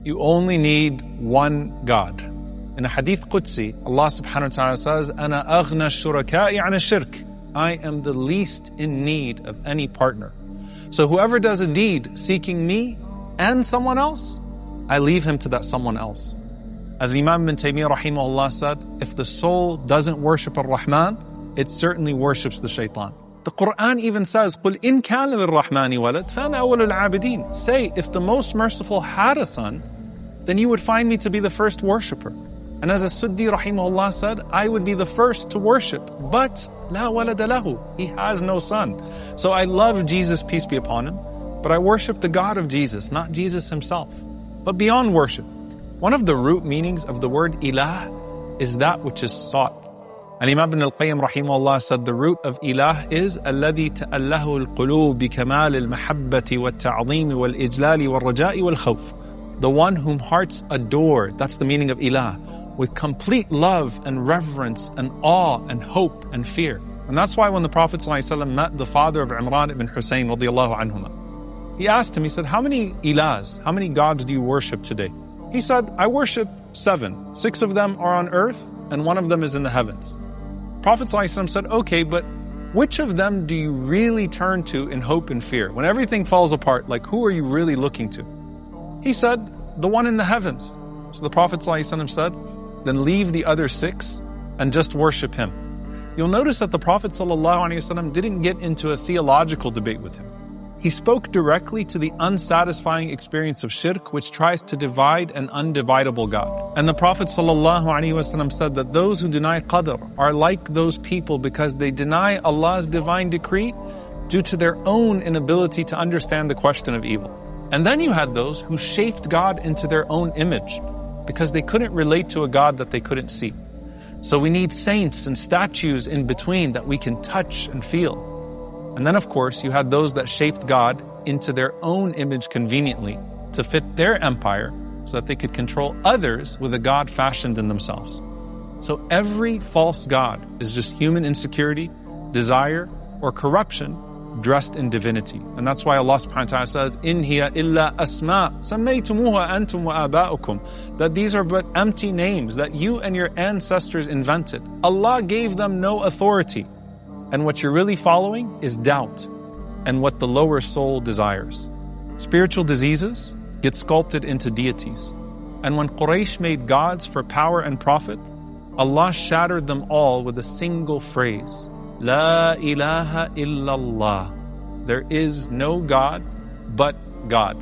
You only need one God. In a hadith Qudsi, Allah subhanahu wa ta'ala says, أَنَا أَغْنَى الشُّرَكَاءِ عَنَ الشِّرْكِ. I am the least in need of any partner. So whoever does a deed seeking me and someone else, I leave him to that someone else. As Imam ibn Taymiyyah rahimahullah said, if the soul doesn't worship Ar-Rahman, it certainly worships the shaitan. The Quran even says, قُلْ إِن كَانَ لِلرَّحْمَنِ وَلَدْ فَأَنَا أَوَّلُ الْعَابِدِينَ. Say, if the most merciful had a son, then you would find me to be the first worshipper. And as As-Suddi rahimahullah said, I would be the first to worship, but لَا وَلَدَ لَهُ. He has no son. So I love Jesus, peace be upon him, but I worship the God of Jesus, not Jesus himself. But beyond worship, one of the root meanings of the word ilah is that which is sought. And Imam ibn al-Qayyim rahimahullah said the root of ilah is الَّذِي تَأَلَّهُ الْقُلُوبِ بِكَمَالِ الْمَحَبَّةِ وَالتَّعْظِيمِ وَالْإِجْلَالِ وَالرَّجَاءِ وَالْخَوْفِ. The one whom hearts adore, that's the meaning of ilah, with complete love and reverence and awe and hope and fear. And that's why when the Prophet ﷺ met the father of Imran ibn Hussein radiyallahu anhuma, he asked him, he said, how many ilahs, how many gods do you worship today? He said, I worship 7. 6 of them are on earth and 1 of them is in the heavens. Prophet ﷺ said, okay, but which of them do you really turn to in hope and fear? When everything falls apart, like who are you really looking to? He said, the one in the heavens. So the Prophet ﷺ said, then leave the other 6 and just worship him. You'll notice that the Prophet ﷺ didn't get into a theological debate with him. He spoke directly to the unsatisfying experience of shirk, which tries to divide an undividable God. And the Prophet ﷺ said that those who deny qadr are like those people because they deny Allah's divine decree due to their own inability to understand the question of evil. And then you had those who shaped God into their own image because they couldn't relate to a God that they couldn't see. So we need saints and statues in between that we can touch and feel. And then of course you had those that shaped God into their own image conveniently to fit their empire so that they could control others with a God fashioned in themselves. So every false God is just human insecurity, desire, or corruption dressed in divinity. And that's why Allah subhanahu wa ta'ala says, إِنْ هِيَ إِلَّا أَسْمَاء سَمَّيْتُمُوهَا أَنْتُمْ وَآبَاؤُكُمْ. That these are but empty names that you and your ancestors invented. Allah gave them no authority. And what you're really following is doubt and what the lower soul desires. Spiritual diseases get sculpted into deities. And when Quraysh made gods for power and profit, Allah shattered them all with a single phrase. La ilaha illallah. There is no God but God.